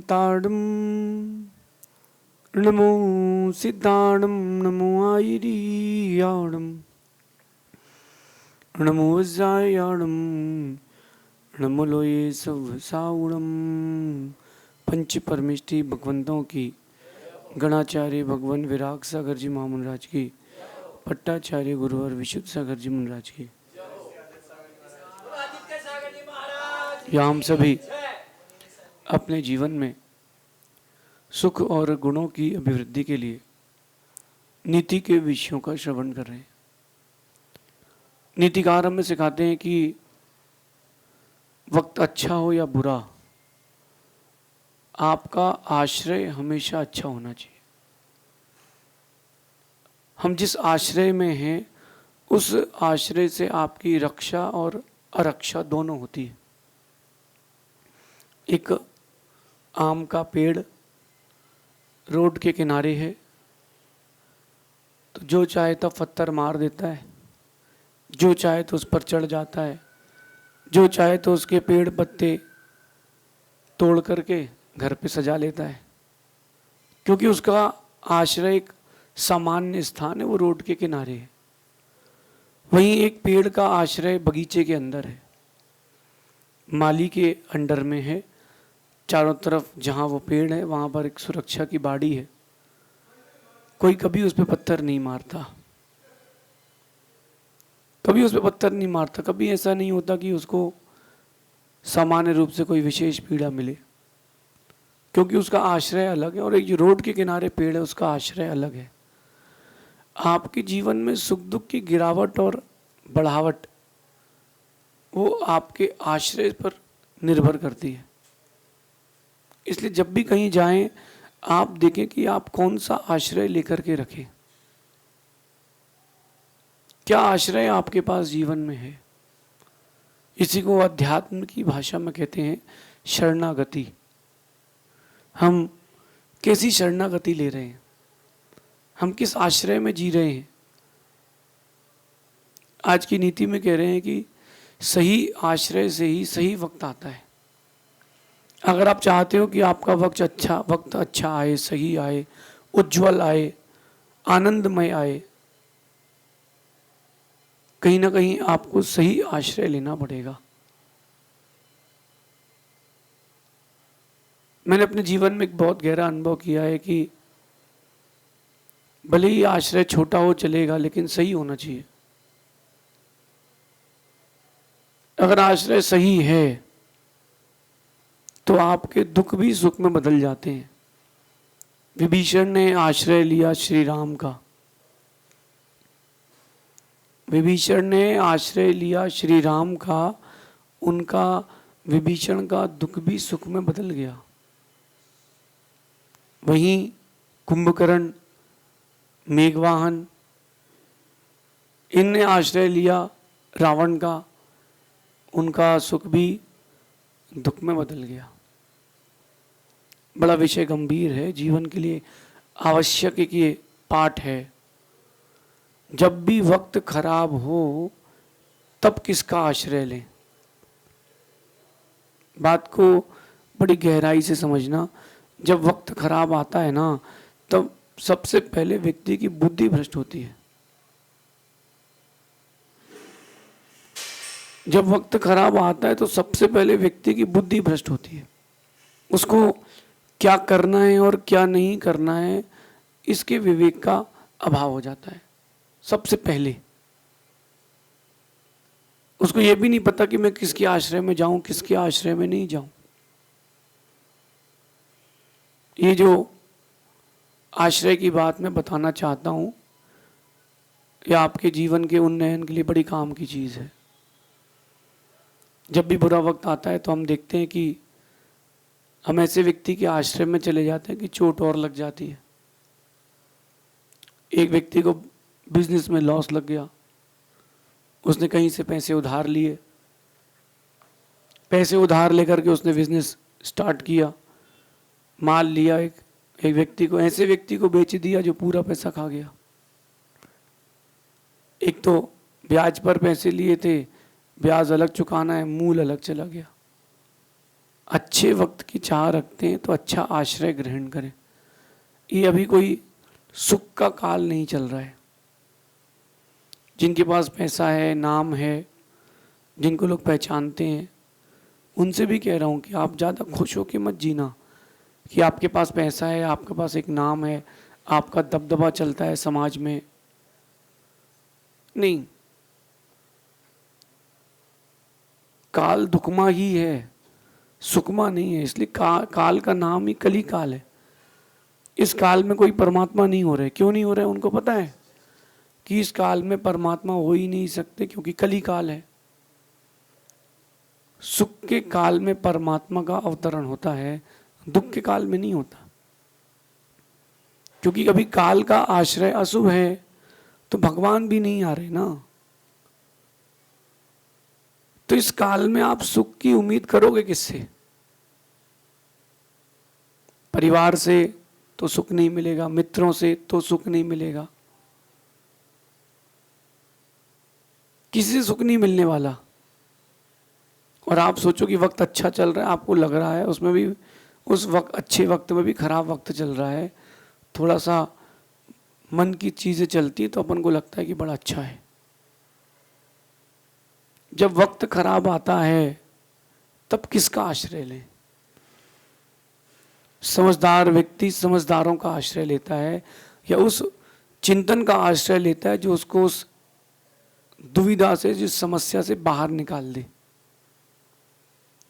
सिताड़म नमो सिताड़म नमो आयरियाड़म नमो वज्रायाड़म नमो लोये सब साउड़म। पंच परमिष्टि भगवंतों की, गणाचार्य भगवान विराग सागर जी महामुनराज की, पट्टाचार्य गुरुवर विशुद्ध सागर जी मुनराज की। या हम सभी अपने जीवन में सुख और गुणों की अभिवृद्धि के लिए नीति के विषयों का श्रवण कर रहे हैं। नीतिकार हमें सिखाते हैं कि वक्त अच्छा हो या बुरा, आपका आश्रय हमेशा अच्छा होना चाहिए। हम जिस आश्रय में हैं उस आश्रय से आपकी रक्षा और अरक्षा दोनों होती है। एक आम का पेड़ रोड के किनारे है तो जो चाहे तो पत्थर मार देता है, जो चाहे तो उस पर चढ़ जाता है, जो चाहे तो उसके पेड़ पत्ते तोड़ करके घर पे सजा लेता है, क्योंकि उसका आश्रय एक सामान्य स्थान है, वो रोड के किनारे है। वहीं एक पेड़ का आश्रय बगीचे के अंदर है, माली के अंडर में है। चारों तरफ जहाँ वो पेड़ है वहाँ पर एक सुरक्षा की बाड़ी है, कोई कभी उस पर पत्थर नहीं मारता, कभी उस पर पत्थर नहीं मारता। कभी ऐसा नहीं होता कि उसको सामान्य रूप से कोई विशेष पीड़ा मिले, क्योंकि उसका आश्रय अलग है। और एक जो रोड के किनारे पेड़ है उसका आश्रय अलग है। आपके जीवन में सुख दुख की गिरावट और बढ़ावट वो आपके आश्रय पर निर्भर करती है। इसलिए जब भी कहीं जाएं आप देखें कि आप कौन सा आश्रय लेकर के रखें, क्या आश्रय आपके पास जीवन में है। इसी को अध्यात्म की भाषा में कहते हैं शरणागति। हम कैसी शरणागति ले रहे हैं, हम किस आश्रय में जी रहे हैं। आज की नीति में कह रहे हैं कि सही आश्रय से ही सही वक्त आता है। अगर आप चाहते हो कि आपका वक्त अच्छा आए, सही आए, उज्जवल आए, आनंदमय आए, कहीं ना कहीं आपको सही आश्रय लेना पड़ेगा। मैंने अपने जीवन में एक बहुत गहरा अनुभव किया है कि भले ही आश्रय छोटा हो चलेगा, लेकिन सही होना चाहिए। अगर आश्रय सही है तो आपके दुख भी सुख में बदल जाते हैं। विभीषण ने आश्रय लिया श्री राम का, विभीषण ने आश्रय लिया श्री राम का, उनका विभीषण का दुख भी सुख में बदल गया। वहीं कुंभकर्ण, मेघवाहन, इनने आश्रय लिया रावण का, उनका सुख भी दुख में बदल गया। बड़ा विषय गंभीर है, जीवन के लिए आवश्यक एक ये पाठ है। जब भी वक्त खराब हो तब किसका आश्रय लें। बात को बड़ी गहराई से समझना। जब वक्त खराब आता है ना, तब सबसे पहले व्यक्ति की बुद्धि भ्रष्ट होती है। जब वक्त खराब आता है तो सबसे पहले व्यक्ति की बुद्धि भ्रष्ट होती है। उसको क्या करना है और क्या नहीं करना है इसके विवेक का अभाव हो जाता है। सबसे पहले उसको यह भी नहीं पता कि मैं किसके आश्रय में जाऊं, किसके आश्रय में नहीं जाऊं। ये जो आश्रय की बात मैं बताना चाहता हूं, यह आपके जीवन के उन्नयन के लिए बड़ी काम की चीज है। जब भी बुरा वक्त आता है तो हम देखते हैं कि हम ऐसे व्यक्ति के आश्रय में चले जाते हैं कि चोट और लग जाती है। एक व्यक्ति को बिजनेस में लॉस लग गया, उसने कहीं से पैसे उधार लिए, पैसे उधार लेकर के उसने बिजनेस स्टार्ट किया, माल लिया, एक व्यक्ति को, ऐसे व्यक्ति को बेच दिया जो पूरा पैसा खा गया। एक तो ब्याज पर पैसे लिए थे, ब्याज अलग चुकाना है, मूल अलग चला गया। अच्छे वक्त की चाह रखते हैं तो अच्छा आश्रय ग्रहण करें। ये अभी कोई सुख का काल नहीं चल रहा है। जिनके पास पैसा है, नाम है, जिनको लोग पहचानते हैं, उनसे भी कह रहा हूँ कि आप ज़्यादा खुश हो के मत जीना कि आपके पास पैसा है, आपके पास एक नाम है, आपका दबदबा चलता है समाज में। नहीं, काल दुखमा ही है, सुखमा नहीं है। इसलिए काल का नाम ही कली काल है। इस काल में कोई परमात्मा नहीं हो रहे। क्यों नहीं हो रहे? उनको पता है कि इस काल में परमात्मा हो ही नहीं सकते, क्योंकि कली काल है। सुख के काल में परमात्मा का अवतरण होता है, दुख के काल में नहीं होता। क्योंकि अभी काल का आश्रय अशुभ है, तो भगवान भी नहीं आ रहे ना। तो इस काल में आप सुख की उम्मीद करोगे किससे? परिवार से तो सुख नहीं मिलेगा, मित्रों से तो सुख नहीं मिलेगा, किसी से सुख नहीं मिलने वाला। और आप सोचो कि वक्त अच्छा चल रहा है, आपको लग रहा है उसमें भी, उस वक्त अच्छे वक्त में भी खराब वक्त चल रहा है, थोड़ा सा मन की चीजें चलती है तो अपन को लगता है कि बड़ा अच्छा है। जब वक्त खराब आता है तब किसका आश्रय लें? समझदार व्यक्ति समझदारों का आश्रय लेता है, या उस चिंतन का आश्रय लेता है जो उसको उस दुविधा से, जिस समस्या से बाहर निकाल दे।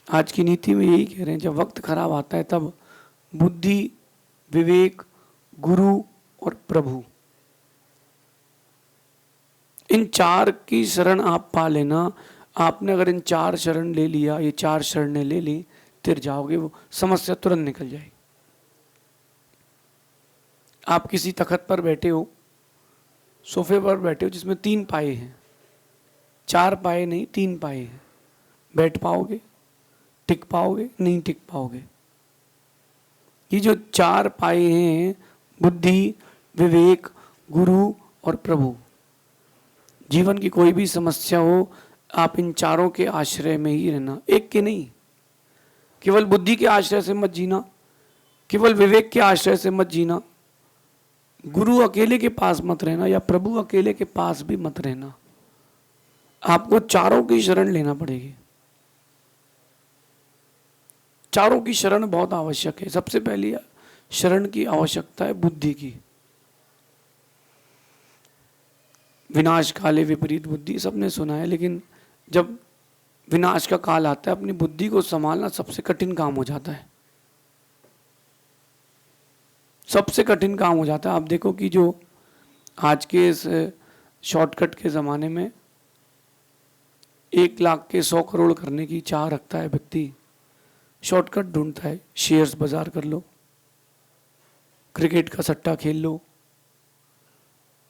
आज की नीति में यही कह रहे हैं, जब वक्त खराब आता है तब बुद्धि, विवेक, गुरु और प्रभु, इन चार की शरण आप पा लेना। आपने अगर इन चार शरण ले लिया, ये चार शरणें ले ली, तिर जाओगे, वो समस्या तुरंत निकल जाएगी। आप किसी तखत पर बैठे हो, सोफे पर बैठे हो जिसमें 3 पाए हैं, 4 पाए नहीं, 3 पाए हैं, बैठ पाओगे? टिक पाओगे? नहीं टिक पाओगे। ये जो 4 पाए हैं, बुद्धि, विवेक, गुरु और प्रभु, जीवन की कोई भी समस्या हो, आप इन चारों के आश्रय में ही रहना, एक के नहीं। केवल बुद्धि के आश्रय से मत जीना, केवल विवेक के आश्रय से मत जीना, गुरु अकेले के पास मत रहना, या प्रभु अकेले के पास भी मत रहना। आपको चारों की शरण लेना पड़ेगी। चारों की शरण बहुत आवश्यक है। सबसे पहली शरण की आवश्यकता है बुद्धि की। विनाश काले विपरीत बुद्धि सबने सुना है, लेकिन जब विनाश का काल आता है, अपनी बुद्धि को संभालना सबसे कठिन काम हो जाता है। सबसे कठिन काम हो जाता है। आप देखो कि जो आज के इस शॉर्टकट के ज़माने में 1 लाख के 100 करोड़ करने की चाह रखता है व्यक्ति, शॉर्टकट ढूंढता है। शेयर्स बाजार कर लो, क्रिकेट का सट्टा खेल लो,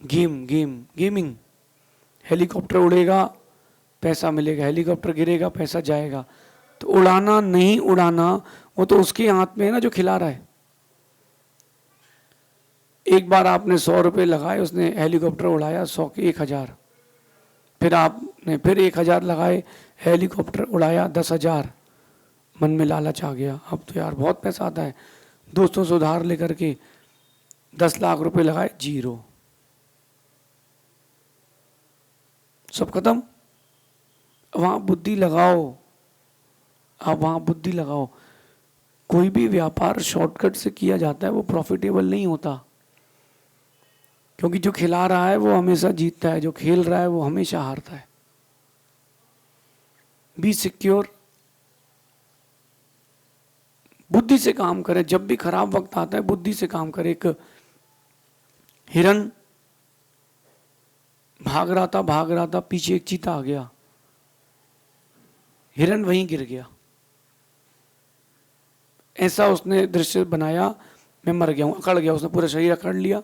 गेमिंग, हेलीकॉप्टर उड़ेगा पैसा मिलेगा, हेलीकॉप्टर गिरेगा पैसा जाएगा। तो उड़ाना नहीं उड़ाना वो तो उसके हाथ में है ना जो खिला रहा है। एक बार आपने 100 रुपये लगाए, उसने हेलीकॉप्टर उड़ाया 100 के 1000, फिर आपने फिर 1000 लगाए, हेलीकॉप्टर उड़ाया 10,000, मन में लालच आ गया, अब तो यार बहुत पैसा आता है, दोस्तों से उधार लेकर के 10 लाख रुपए लगाए, 0, सब खत्म। वहां बुद्धि लगाओ, आप वहां बुद्धि लगाओ। कोई भी व्यापार शॉर्टकट से किया जाता है वो प्रॉफिटेबल नहीं होता, क्योंकि जो खिला रहा है वो हमेशा जीतता है, जो खेल रहा है वो हमेशा हारता है। बी सिक्योर, बुद्धि से काम करें। जब भी खराब वक्त आता है बुद्धि से काम करें। एक हिरन भाग रहा था, पीछे एक चीता आ गया, हिरन वहीं गिर गया। ऐसा उसने दृश्य बनाया, मैं मर गया हूं, अकड़ गया, उसने पूरा शरीर अकड़ लिया।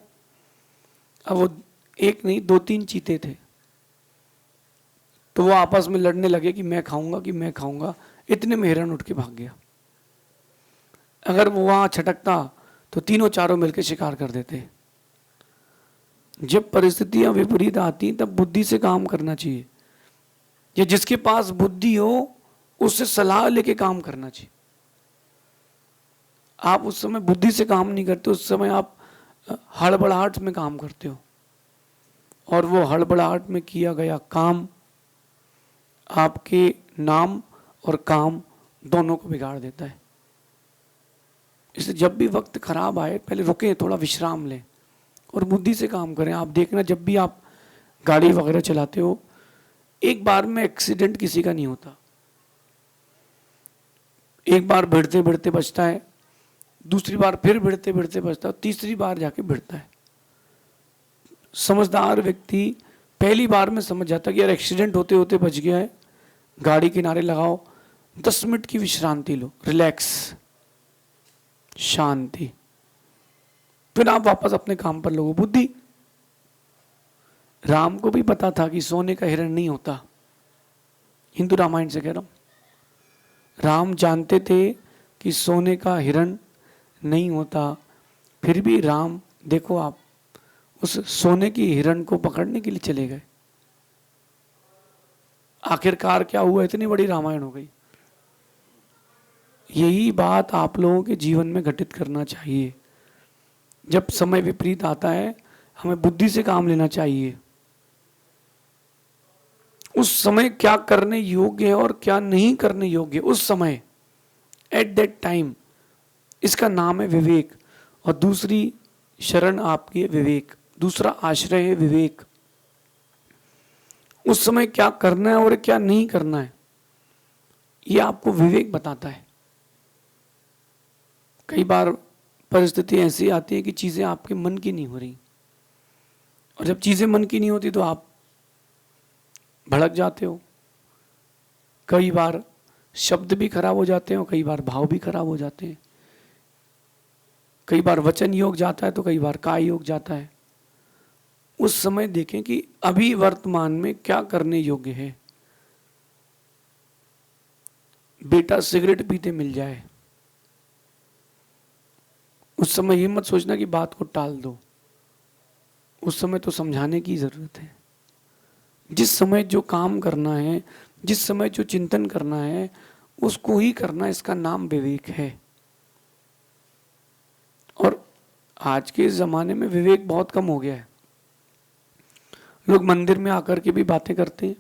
अब वो एक नहीं 2-3 चीते थे, तो वो आपस में लड़ने लगे कि मैं खाऊंगा। इतने में हिरन उठ के भाग गया। अगर वो वहां छटकता तो तीनों चारों मिलकर शिकार कर देते। जब परिस्थितियां विपरीत आती तब बुद्धि से काम करना चाहिए, या जिसके पास बुद्धि हो उससे सलाह लेके काम करना चाहिए। आप उस समय बुद्धि से काम नहीं करते, उस समय आप हड़बड़ाहट में काम करते हो, और वो हड़बड़ाहट में किया गया काम आपके नाम और काम दोनों को बिगाड़ देता है। इसलिए जब भी वक्त खराब आए पहले रुकें, थोड़ा विश्राम लें और बुद्धि से काम करें। आप देखना, जब भी आप गाड़ी वगैरह चलाते हो, एक बार में एक्सीडेंट किसी का नहीं होता। एक बार भिड़ते भिड़ते बचता है, दूसरी बार फिर भिड़ते भिड़ते बचता है, तीसरी बार जाके भिड़ता है। समझदार व्यक्ति पहली बार में समझ जाता कि यार एक्सीडेंट होते होते बच गया है, गाड़ी किनारे लगाओ, 10 मिनट की विश्रांति लो, रिलैक्स, शांति, फिर आप वापस अपने काम पर लगो। बुद्धि, राम को भी पता था कि सोने का हिरण नहीं होता, हिंदू रामायण से कह रहा हूं। राम जानते थे कि सोने का हिरण नहीं होता, फिर भी राम, देखो आप, उस सोने की हिरण को पकड़ने के लिए चले गए। आखिरकार क्या हुआ, इतनी बड़ी रामायण हो गई। यही बात आप लोगों के जीवन में घटित करना चाहिए। जब समय विपरीत आता है, हमें बुद्धि से काम लेना चाहिए। उस समय क्या करने योग्य है और क्या नहीं करने योग्य, उस समय, एट दैट टाइम, इसका नाम है विवेक। और दूसरी शरण आपकी है विवेक, दूसरा आश्रय है विवेक। उस समय क्या करना है और क्या नहीं करना है, ये आपको विवेक बताता है। कई बार परिस्थिति ऐसी आती है कि चीजें आपके मन की नहीं हो रही, और जब चीजें मन की नहीं होती तो आप भड़क जाते हो। कई बार शब्द भी खराब हो जाते हैं और कई बार भाव भी खराब हो जाते हैं। कई बार वचन योग जाता है तो कई बार काय योग जाता है। उस समय देखें कि अभी वर्तमान में क्या करने योग्य है। बेटा सिगरेट पीते मिल जाए, उस समय ये मत सोचना कि बात को टाल दो, उस समय तो समझाने की जरूरत है। जिस समय जो काम करना है, जिस समय जो चिंतन करना है, उसको ही करना, इसका नाम विवेक है। और आज के जमाने में विवेक बहुत कम हो गया है। लोग मंदिर में आकर के भी बातें करते हैं,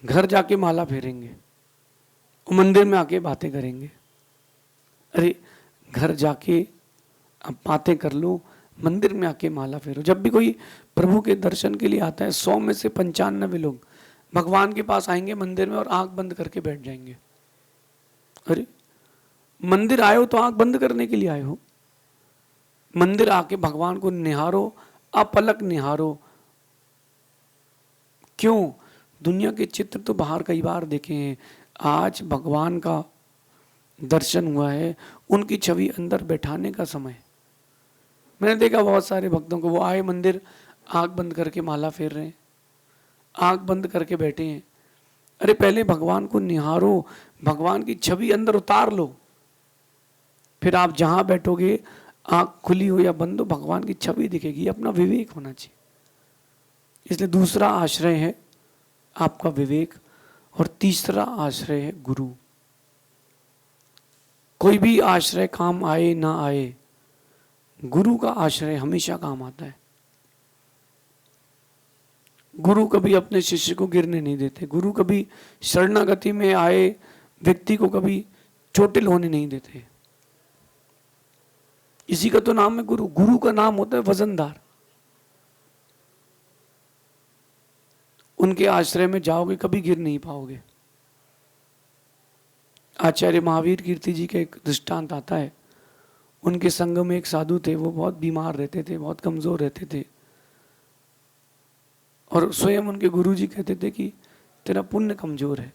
घर जाके माला फेरेंगे, मंदिर में आके बातें करेंगे। अरे घर जाके अब बातें कर लो, मंदिर में आके माला फेरो। जब भी कोई प्रभु के दर्शन के लिए आता है, 100 में से 95 लोग भगवान के पास आएंगे मंदिर में और आंख बंद करके बैठ जाएंगे। अरे मंदिर आए हो तो आंख बंद करने के लिए आए हो? मंदिर आके भगवान को निहारो, अपलक निहारो। क्यों? दुनिया के चित्र तो बाहर कई बार देखे हैं, आज भगवान का दर्शन हुआ है, उनकी छवि अंदर बैठाने का समय। मैंने देखा बहुत सारे भक्तों को, वो आए मंदिर, आंख बंद करके माला फेर रहे हैं, आंख बंद करके बैठे हैं। अरे पहले भगवान को निहारो, भगवान की छवि अंदर उतार लो, फिर आप जहां बैठोगे, आंख खुली हो या बंद हो, भगवान की छवि दिखेगी। अपना विवेक होना चाहिए। इसलिए दूसरा आश्रय है आपका विवेक, और तीसरा आश्रय है गुरु। कोई भी आश्रय काम आए ना आए, गुरु का आश्रय हमेशा काम आता है। गुरु कभी अपने शिष्य को गिरने नहीं देते। गुरु कभी शरणागति में आए व्यक्ति को कभी चोटिल होने नहीं देते। इसी का तो नाम है गुरु। गुरु का नाम होता है वजनदार। उनके आश्रय में जाओगे कभी गिर नहीं पाओगे। आचार्य महावीर कीर्ति जी का एक दृष्टांत आता है। उनके संग में एक साधु थे, वो बहुत बीमार रहते थे, बहुत कमजोर रहते थे, और स्वयं उनके गुरु जी कहते थे कि तेरा पुण्य कमजोर है।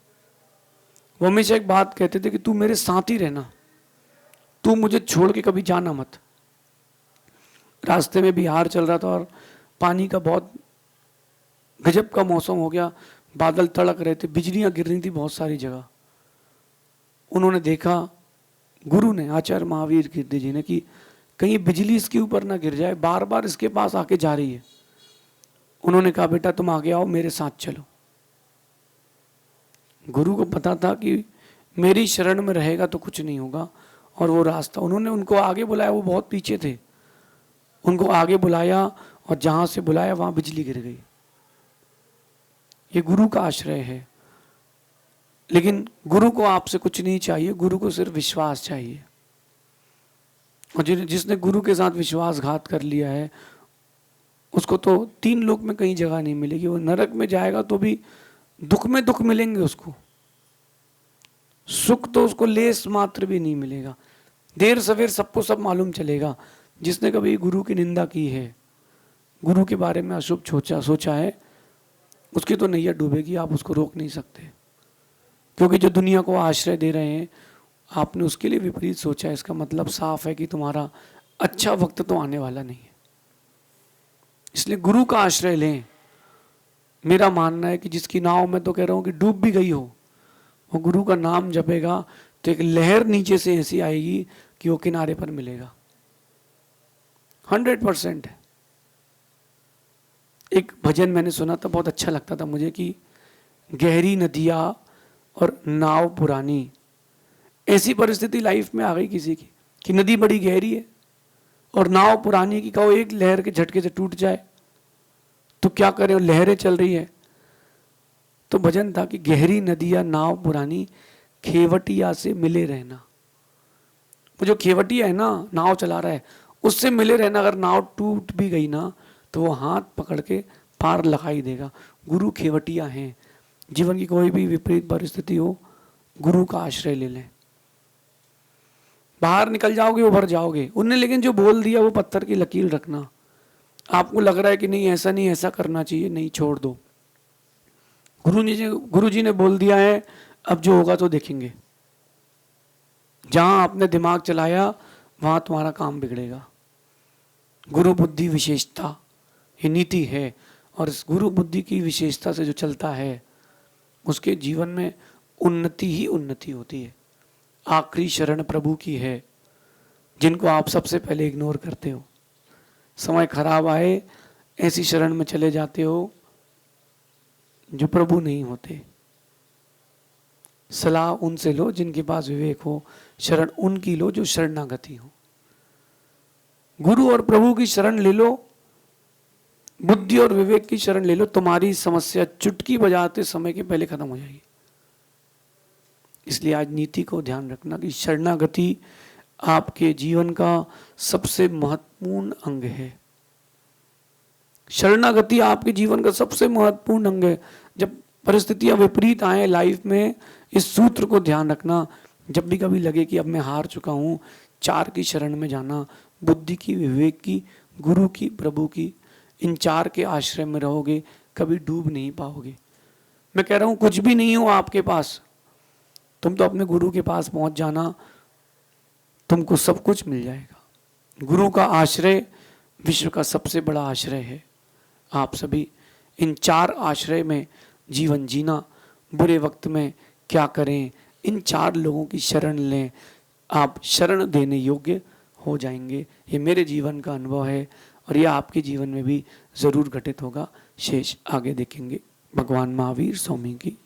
वो हमेशा एक बात कहते थे कि तू मेरे साथ ही रहना, तू मुझे छोड़ के कभी जाना मत। रास्ते में बिहार चल रहा था और पानी का बहुत गजब का मौसम हो गया, बादल तड़क रहे थे, बिजलियां गिर रही थी बहुत सारी जगह। उन्होंने देखा, गुरु ने, आचार्य महावीर कीर्ति जी ने, कि कहीं बिजली इसके ऊपर ना गिर जाए, बार बार इसके पास आके जा रही है। उन्होंने कहा बेटा तुम आगे आओ, मेरे साथ चलो। गुरु को पता था कि मेरी शरण में रहेगा तो कुछ नहीं होगा। और वो रास्ता उन्होंने उनको आगे बुलाया, वो बहुत पीछे थे, उनको आगे बुलाया और जहां से बुलाया वहां बिजली गिर गई। ये गुरु का आश्रय है। लेकिन गुरु को आपसे कुछ नहीं चाहिए, गुरु को सिर्फ विश्वास चाहिए। और जिसने गुरु के साथ विश्वासघात कर लिया है उसको तो 3 लोक में कहीं जगह नहीं मिलेगी। वो नरक में जाएगा तो भी दुख में दुख मिलेंगे उसको, सुख तो उसको लेस मात्र भी नहीं मिलेगा। देर सवेर सबको सब मालूम चलेगा। जिसने कभी गुरु की निंदा की है, गुरु के बारे में अशुभ सोचा है, उसकी तो नैया डूबेगी, आप उसको रोक नहीं सकते। क्योंकि जो दुनिया को आश्रय दे रहे हैं आपने उसके लिए विपरीत सोचा है, इसका मतलब साफ है कि तुम्हारा अच्छा वक्त तो आने वाला नहीं है। इसलिए गुरु का आश्रय लें। मेरा मानना है कि जिसकी नाव, मैं तो कह रहा हूं कि डूब भी गई हो, वो गुरु का नाम जपेगा तो एक लहर नीचे से ऐसी आएगी कि वो किनारे पर मिलेगा। 100% है। एक भजन मैंने सुना था, बहुत अच्छा लगता था मुझे, कि गहरी नदियां और नाव पुरानी। ऐसी परिस्थिति लाइफ में आ गई किसी की कि नदी बड़ी गहरी है और नाव पुरानी की, कहो एक लहर के झटके से टूट जाए तो क्या करें, लहरें चल रही है। तो भजन था कि गहरी नदियां नाव पुरानी, खेवटिया से मिले रहना। वो जो खेवटिया है ना, नाव चला रहा है, उससे मिले रहना। अगर नाव टूट भी गई ना तो वो हाथ पकड़ के पार लगा ही देगा। गुरु खेवटिया हैं। जीवन की कोई भी विपरीत परिस्थिति हो, गुरु का आश्रय ले लें। बाहर निकल जाओगे, उभर जाओगे। उनने लेकिन जो बोल दिया वो पत्थर की लकीर रखना। आपको लग रहा है कि नहीं ऐसा नहीं, ऐसा करना चाहिए, नहीं, छोड़ दो। गुरु जी ने बोल दिया है, अब जो होगा तो देखेंगे। जहां आपने दिमाग चलाया वहां तुम्हारा काम बिगड़ेगा। गुरु बुद्धि विशेषता ये नीति है, और इस गुरु बुद्धि की विशेषता से जो चलता है उसके जीवन में उन्नति ही उन्नति होती है। आखिरी शरण प्रभु की है, जिनको आप सबसे पहले इग्नोर करते हो। समय खराब आए ऐसी शरण में चले जाते हो जो प्रभु नहीं होते। सलाह उनसे लो जिनके पास विवेक हो, शरण उनकी लो जो शरणागति हो। गुरु और प्रभु की शरण ले लो, बुद्धि और विवेक की शरण ले लो, तुम्हारी समस्या चुटकी बजाते समय के पहले खत्म हो जाएगी। इसलिए आज नीति को ध्यान रखना कि शरणागति आपके जीवन का सबसे महत्वपूर्ण अंग है। शरणागति आपके जीवन का सबसे महत्वपूर्ण अंग है। जब परिस्थितियां विपरीत आए लाइफ में, इस सूत्र को ध्यान रखना। जब भी कभी लगे कि अब मैं हार चुका हूं, 4 की शरण में जाना, बुद्धि की, विवेक की, गुरु की, प्रभु की। इन 4 के आश्रय में रहोगे, कभी डूब नहीं पाओगे। मैं कह रहा हूं कुछ भी नहीं हो आपके पास, तुम तो अपने गुरु के पास पहुंच जाना, तुमको सब कुछ मिल जाएगा। गुरु का आश्रय विश्व का सबसे बड़ा आश्रय है। आप सभी इन 4 आश्रय में जीवन जीना। बुरे वक्त में क्या करें, इन 4 लोगों की शरण लें, आप शरण देने योग्य हो जाएंगे। ये मेरे जीवन का अनुभव है और यह आपके जीवन में भी जरूर घटित होगा। शेष आगे देखेंगे। भगवान महावीर स्वामी की